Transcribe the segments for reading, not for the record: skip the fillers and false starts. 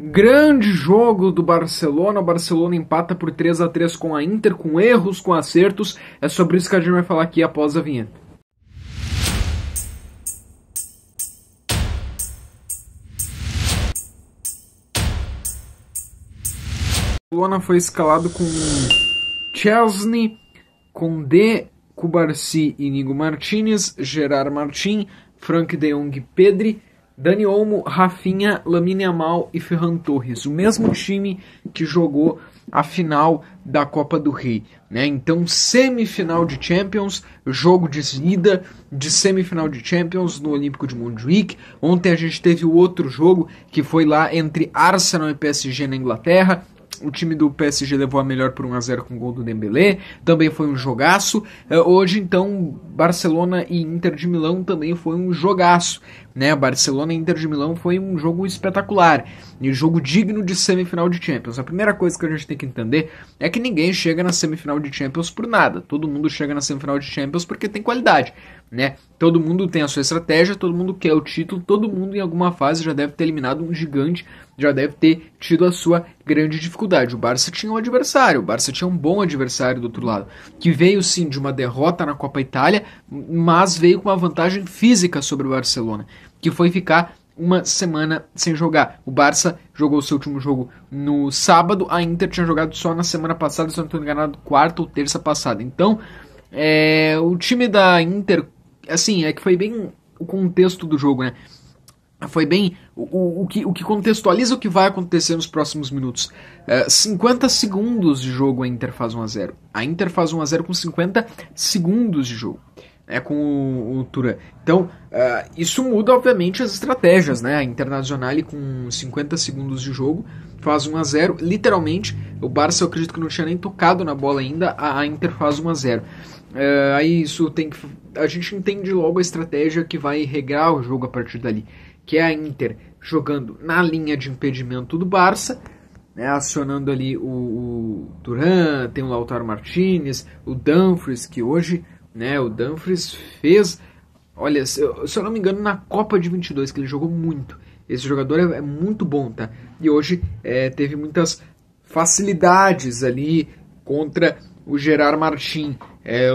Grande jogo do Barcelona. O Barcelona empata por 3-3 com a Inter, com erros, com acertos. É sobre isso que a gente vai falar aqui após a vinheta. O Barcelona foi escalado com Chesney, Koundé, Cubarsí, Íñigo Martínez, Gerard Martín, Frank de Jong, Pedri, Dani Olmo, Rafinha, Lamine Yamal e Ferran Torres. O mesmo time que jogou a final da Copa do Rei, né? Então, semifinal de Champions, jogo de ida de semifinal de Champions no Olímpico de Montjuic. Ontem a gente teve o outro jogo, que foi lá entre Arsenal e PSG na Inglaterra. O time do PSG levou a melhor por 1-0 com o gol do Dembélé. Também foi um jogaço. Hoje, então, Barcelona e Inter de Milão também foi um jogaço, né? Barcelona e Inter de Milão foi um jogo espetacular. E um jogo digno de semifinal de Champions. A primeira coisa que a gente tem que entender é que ninguém chega na semifinal de Champions por nada. Todo mundo chega na semifinal de Champions porque tem qualidade, né? Todo mundo tem a sua estratégia, todo mundo quer o título, todo mundo em alguma fase já deve ter eliminado um gigante, já deve ter tido a sua grande dificuldade. O Barça tinha um adversário, o Barça tinha um bom adversário do outro lado, que veio sim de uma derrota na Copa Itália, mas veio com uma vantagem física sobre o Barcelona, que foi ficar uma semana sem jogar. O Barça jogou seu último jogo no sábado, a Inter tinha jogado só na semana passada, se eu não estou enganado, quarta ou terça passada. Então, o time da Inter, assim, é que foi bem o contexto do jogo, né? Foi bem o que contextualiza o que vai acontecer nos próximos minutos. 50 segundos de jogo a Inter faz 1-0. A Inter faz 1-0 com 50 segundos de jogo, né, com o Thuram. Então, isso muda, obviamente, as estratégias, né? A Internacional com 50 segundos de jogo faz 1-0. Literalmente, o Barça, eu acredito que não tinha nem tocado na bola ainda, a Inter faz 1-0. Aí isso tem que... A gente entende logo a estratégia que vai regrar o jogo a partir dali, que é a Inter jogando na linha de impedimento do Barça, né, acionando ali o Thuram, tem o Lautaro Martínez, o Dumfries, que hoje, né, o Dumfries fez, olha, se eu não me engano, na Copa de 22, que ele jogou muito. Esse jogador é muito bom, tá? E hoje teve muitas facilidades ali contra o Gerard Martín.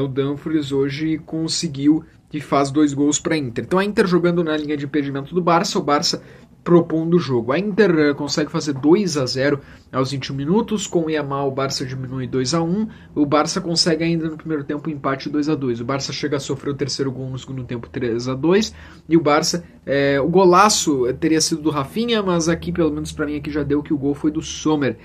O Dumfries hoje conseguiu e faz 2 gols para a Inter. Então a Inter jogando na linha de impedimento do Barça, o Barça propondo o jogo. A Inter consegue fazer 2-0 aos 21 minutos, com o Yamal o Barça diminui 2-1, o Barça consegue ainda no primeiro tempo o empate 2-2. O Barça chega a sofrer o terceiro gol no segundo tempo 3-2, e o Barça, o golaço teria sido do Rafinha, mas aqui, pelo menos para mim, aqui já deu que o gol foi do Sommer.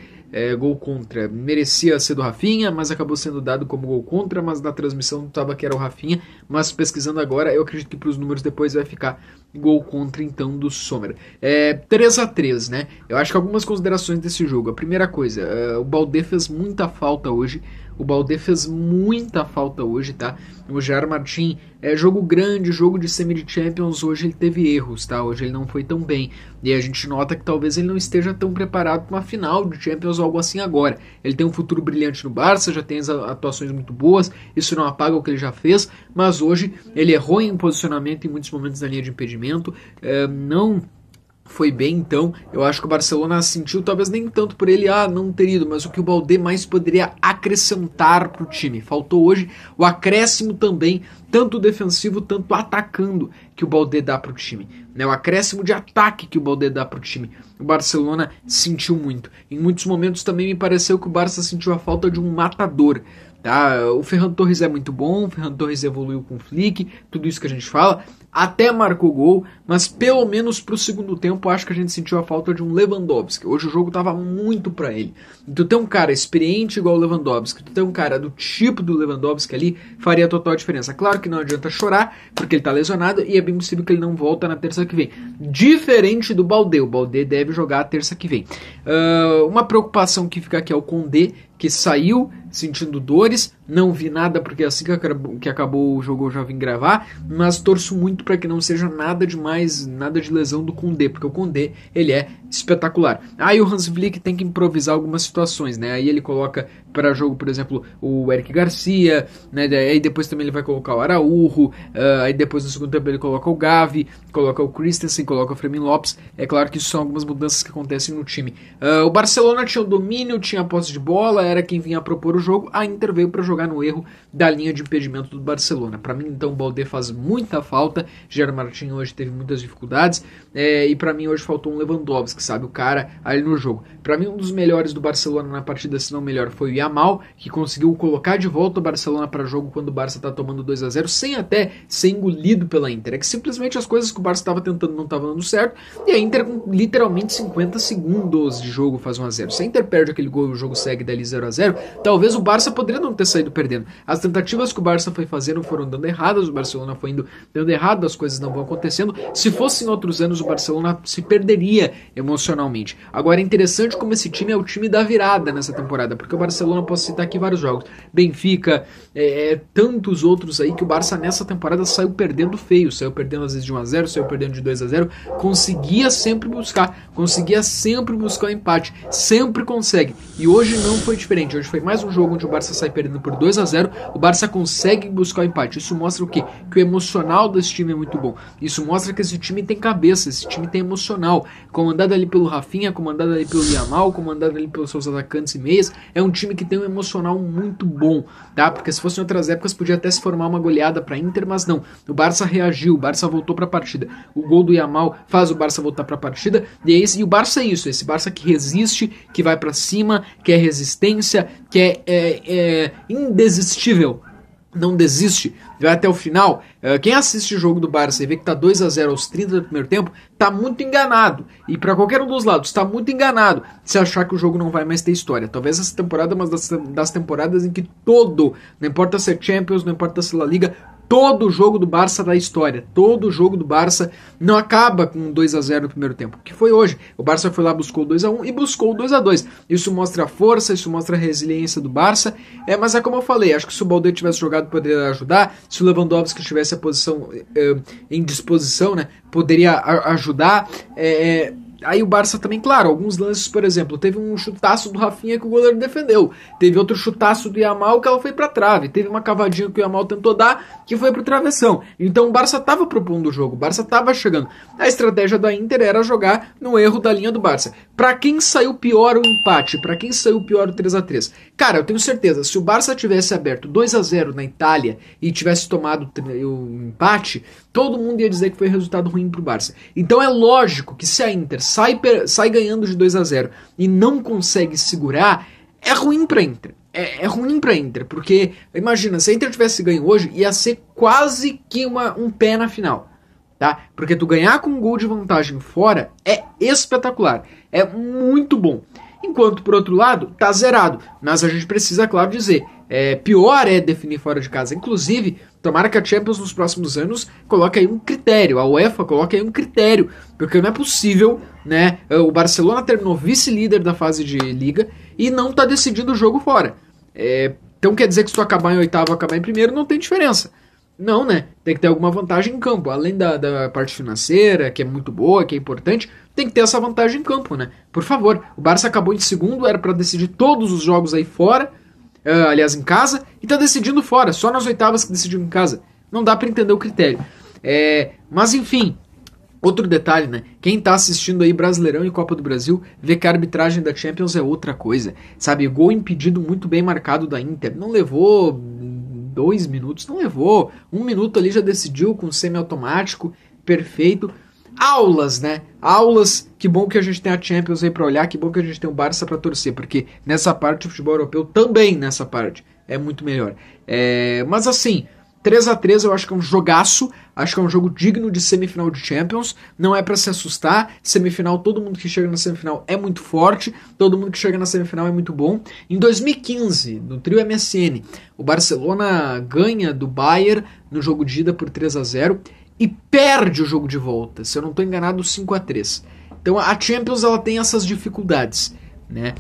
Gol contra. Merecia ser do Rafinha, mas acabou sendo dado como gol contra, mas na transmissão estava que era o Rafinha, mas pesquisando agora, eu acredito que para os números depois vai ficar gol contra, então, do Sommer. 3-3, né? Eu acho que algumas considerações desse jogo. A primeira coisa, o Baldé fez muita falta hoje. Tá? O Gerard Martín, jogo grande, jogo de semi de Champions, hoje ele teve erros, tá? Hoje ele não foi tão bem. E a gente nota que talvez ele não esteja tão preparado para uma final de Champions ou algo assim agora. Ele tem um futuro brilhante no Barça, já tem as atuações muito boas, isso não apaga o que ele já fez, mas hoje ele errou em posicionamento em muitos momentos na linha de impedimento, não foi bem. Então eu acho que o Barcelona sentiu, talvez nem tanto por ele não ter ido, mas o que o Baldé mais poderia acrescentar para o time. Faltou hoje o acréscimo também, tanto defensivo, tanto atacando, que o Baldé dá para o time, né? O acréscimo de ataque que o Baldé dá para o time. O Barcelona sentiu muito. Em muitos momentos também me pareceu que o Barça sentiu a falta de um matador. Tá? O Ferran Torres é muito bom, o Ferran Torres evoluiu com o Flick, tudo isso que a gente fala, até marcou gol, mas pelo menos pro segundo tempo acho que a gente sentiu a falta de um Lewandowski. Hoje o jogo tava muito pra ele. E tu tem um cara experiente igual o Lewandowski, tu tem um cara do tipo do Lewandowski ali, faria total diferença. Claro que não adianta chorar, porque ele tá lesionado e é bem possível que ele não volta na terça que vem. Diferente do Baldé, o Baldé deve jogar a terça que vem. Uma preocupação que fica aqui é o Koundé, que saiu sentindo dores, não vi nada porque assim que acabou o jogo eu já vim gravar, mas torço muito para que não seja nada demais, nada de lesão do Koundé, porque o Koundé, ele é espetacular. Aí o Hans Flick tem que improvisar algumas situações, né? Aí ele coloca para jogo, por exemplo, o Eric Garcia, né? Aí depois também ele vai colocar o Araújo, aí depois no segundo tempo ele coloca o Gavi, coloca o Christensen, coloca o Fermin Lopes. É claro que isso são algumas mudanças que acontecem no time. O Barcelona tinha o domínio, tinha a posse de bola, era quem vinha a propor o jogo. A Inter veio para jogar no erro da linha de impedimento do Barcelona. Para mim, então, o Baldé faz muita falta. Gerard Martin hoje teve muitas dificuldades. E para mim hoje faltou um Lewandowski, sabe? O cara ali no jogo. Para mim, um dos melhores do Barcelona na partida, se não melhor, foi o Yamal, que conseguiu colocar de volta o Barcelona para jogo quando o Barça tá tomando 2-0, sem até ser engolido pela Inter. É que simplesmente as coisas que o Barça estava tentando não estavam dando certo, e a Inter com literalmente 50 segundos de jogo faz 1-0. Se a Inter perde aquele gol e o jogo segue dali 0-0, talvez o Barça poderia não ter saído perdendo. As tentativas que o Barça foi fazendo foram dando erradas, o Barcelona foi indo dando errado, as coisas não vão acontecendo. Se fossem outros anos, o Barcelona se perderia emocionalmente. Agora é interessante como esse time é o time da virada nessa temporada, porque o Barcelona, posso citar aqui vários jogos, Benfica, tantos outros aí que o Barça nessa temporada saiu perdendo feio, saiu perdendo às vezes de 1-0, saiu perdendo de 2-0, conseguia sempre buscar o empate, sempre consegue, e hoje não foi diferente. Hoje foi mais um jogo onde o Barça sai perdendo por 2-0, o Barça consegue buscar o empate. Isso mostra o quê? Que o emocional desse time é muito bom, isso mostra que esse time tem cabeça, esse time tem emocional, comandado ali pelo Rafinha, comandado ali pelo Yamal, comandado ali pelos seus atacantes e meias. É um time que tem um emocional muito bom, tá? Porque se fosse em outras épocas podia até se formar uma goleada para Inter, mas não. O Barça reagiu, o Barça voltou para a partida. O gol do Yamal faz o Barça voltar para a partida, e o Barça é isso, esse Barça que resiste, que vai para cima, que é resistência, que é indesistível. Não desiste, vai até o final. Quem assiste o jogo do Barça e vê que tá 2-0 aos 30 do primeiro tempo, tá muito enganado. E para qualquer um dos lados, tá muito enganado se achar que o jogo não vai mais ter história. Talvez essa temporada é uma das temporadas em que não importa se é Champions, não importa se é La Liga, todo jogo do Barça dá história. Todo jogo do Barça não acaba com 2-0 no primeiro tempo, que foi hoje. O Barça foi lá, buscou o 2-1 e buscou o 2-2. Isso mostra a força, isso mostra a resiliência do Barça. Mas é como eu falei, acho que se o Baldé tivesse jogado poderia ajudar. Se o Lewandowski tivesse a posição em disposição, né, poderia ajudar. Aí o Barça também, claro, alguns lances, por exemplo, teve um chutaço do Rafinha que o goleiro defendeu, teve outro chutaço do Yamal que ela foi pra trave, teve uma cavadinha que o Yamal tentou dar que foi pro travessão. Então o Barça tava propondo o jogo, o Barça tava chegando. A estratégia da Inter era jogar no erro da linha do Barça. Pra quem saiu pior o empate, pra quem saiu pior o 3-3? Cara, eu tenho certeza, se o Barça tivesse aberto 2-0 na Itália e tivesse tomado o empate, todo mundo ia dizer que foi resultado ruim pro Barça. Então é lógico que se a Inter sai ganhando de 2-0 e não consegue segurar, é ruim pra Inter. É ruim pra Inter, porque imagina, se a Inter tivesse ganho hoje, ia ser quase que um pé na final, tá? Porque tu ganhar com um gol de vantagem fora é espetacular, é muito bom. Enquanto, por outro lado, tá zerado. Mas a gente precisa, claro, dizer, pior é definir fora de casa. Inclusive, tomara que a Champions nos próximos anos coloque aí um critério, a UEFA coloque aí um critério, porque não é possível, né? O Barcelona terminou vice-líder da fase de Liga e não tá decidindo o jogo fora. Então quer dizer que se tu acabar em oitavo ou acabar em primeiro, não tem diferença. Não, né? Tem que ter alguma vantagem em campo. Além da parte financeira, que é muito boa, que é importante, tem que ter essa vantagem em campo, né? Por favor, o Barça acabou em segundo, era pra decidir todos os jogos aí fora, aliás, em casa, e tá decidindo fora, só nas oitavas que decidiu em casa. Não dá pra entender o critério. Mas enfim, outro detalhe, né? Quem tá assistindo aí Brasileirão e Copa do Brasil, vê que a arbitragem da Champions é outra coisa, sabe? Gol impedido muito bem marcado da Inter. Não levou 2 minutos, não levou. 1 minuto ali já decidiu com semiautomático, perfeito. Aulas, né? Aulas, que bom que a gente tem a Champions aí pra olhar, que bom que a gente tem o Barça pra torcer, porque nessa parte o futebol europeu também nessa parte é muito melhor. Mas assim, 3-3 eu acho que é um jogaço, acho que é um jogo digno de semifinal de Champions, não é pra se assustar, semifinal, todo mundo que chega na semifinal é muito forte, todo mundo que chega na semifinal é muito bom. Em 2015, no trio MSN, o Barcelona ganha do Bayern no jogo de ida por 3-0 e perde o jogo de volta, se eu não estou enganado, 5-3. Então a Champions ela tem essas dificuldades. né?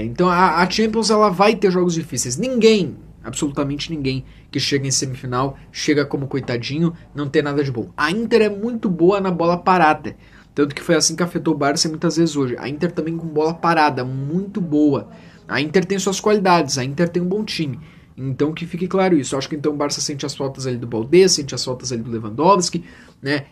Então a Champions ela vai ter jogos difíceis. Ninguém, absolutamente ninguém que chega em semifinal chega como coitadinho, não tem nada de bom. A Inter é muito boa na bola parada, tanto que foi assim que afetou o Barça muitas vezes hoje. A Inter também com bola parada, muito boa. A Inter tem suas qualidades, a Inter tem um bom time. Então que fique claro isso. Eu acho que então o Barça sente as faltas ali do Baldé, sente as faltas ali do Lewandowski, né?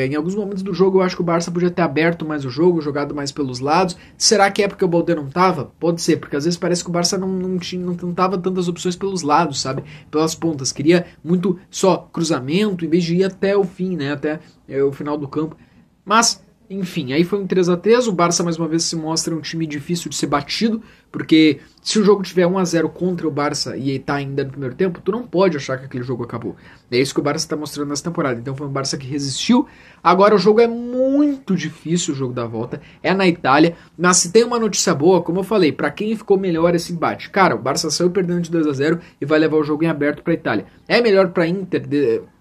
Em alguns momentos do jogo eu acho que o Barça podia ter aberto mais o jogo, jogado mais pelos lados. Será que é porque o Baldé não tava? Pode ser, porque às vezes parece que o Barça não tava tantas opções pelos lados, sabe? Pelas pontas. Queria muito só cruzamento, em vez de ir até o fim, né? Até o final do campo. Mas enfim, aí foi um 3-3, o Barça mais uma vez se mostra um time difícil de ser batido, porque se o jogo tiver 1-0 contra o Barça e tá ainda no primeiro tempo, tu não pode achar que aquele jogo acabou. É isso que o Barça está mostrando nessa temporada. Então foi um Barça que resistiu. Agora o jogo é muito difícil, o jogo da volta, é na Itália, mas se tem uma notícia boa, como eu falei, para quem ficou melhor esse embate? Cara, o Barça saiu perdendo de 2-0 e vai levar o jogo em aberto para Itália. É melhor para Inter,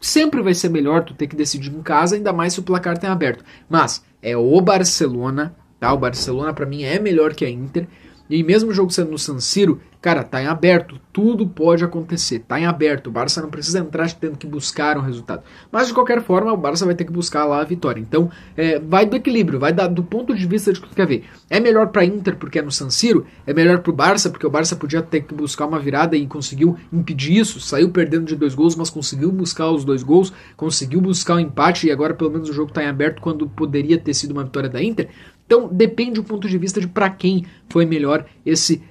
sempre vai ser melhor tu ter que decidir em casa, ainda mais se o placar tem aberto. Mas é o Barcelona, tá? O Barcelona para mim é melhor que a Inter. E mesmo o jogo sendo no San Siro, cara, tá em aberto, tudo pode acontecer, tá em aberto, o Barça não precisa entrar tendo que buscar um resultado. Mas de qualquer forma, o Barça vai ter que buscar lá a vitória. Então, vai do equilíbrio, vai do ponto de vista de que tu quer ver. É melhor pra Inter porque é no San Siro, é melhor pro Barça porque o Barça podia ter que buscar uma virada e conseguiu impedir isso, saiu perdendo de 2 gols, mas conseguiu buscar os 2 gols, conseguiu buscar o empate e agora pelo menos o jogo tá em aberto quando poderia ter sido uma vitória da Inter. Então depende do ponto de vista de para quem foi melhor esse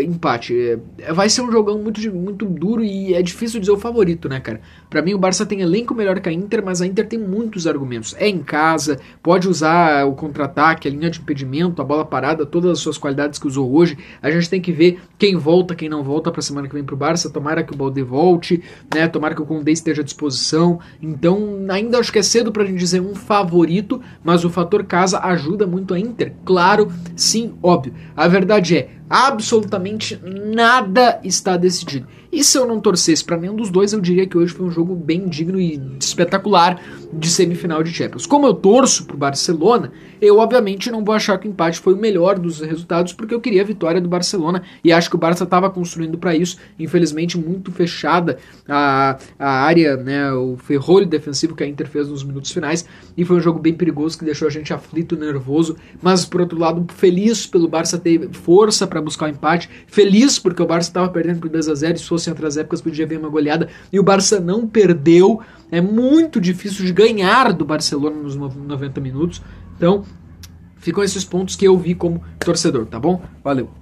empate. Vai ser um jogão muito duro e é difícil dizer o favorito, né, cara? Para mim o Barça tem elenco melhor que a Inter, mas a Inter tem muitos argumentos. É em casa, pode usar o contra-ataque, a linha de impedimento, a bola parada, todas as suas qualidades que usou hoje. A gente tem que ver quem volta, quem não volta pra semana que vem pro Barça. Tomara que o Baldé volte, né? Tomara que o Koundé esteja à disposição. Então ainda acho que é cedo pra gente dizer um favorito, mas o fator casa ajuda muito a Inter. Claro, sim, óbvio. A verdade é, absolutamente nada está decidido. E se eu não torcesse para nenhum dos dois, eu diria que hoje foi um jogo bem digno e espetacular de semifinal de Champions. Como eu torço pro Barcelona, eu obviamente não vou achar que o empate foi o melhor dos resultados, porque eu queria a vitória do Barcelona e acho que o Barça estava construindo para isso. Infelizmente muito fechada a área, né, o ferrolho defensivo que a Inter fez nos minutos finais, e foi um jogo bem perigoso que deixou a gente aflito, nervoso, mas por outro lado feliz pelo Barça ter força para buscar o empate, feliz porque o Barça estava perdendo por 2-0 e se fosse em outras épocas podia haver uma goleada, e o Barça não perdeu. É muito difícil de ganhar do Barcelona nos 90 minutos. Então, ficam esses pontos que eu vi como torcedor, tá bom? Valeu!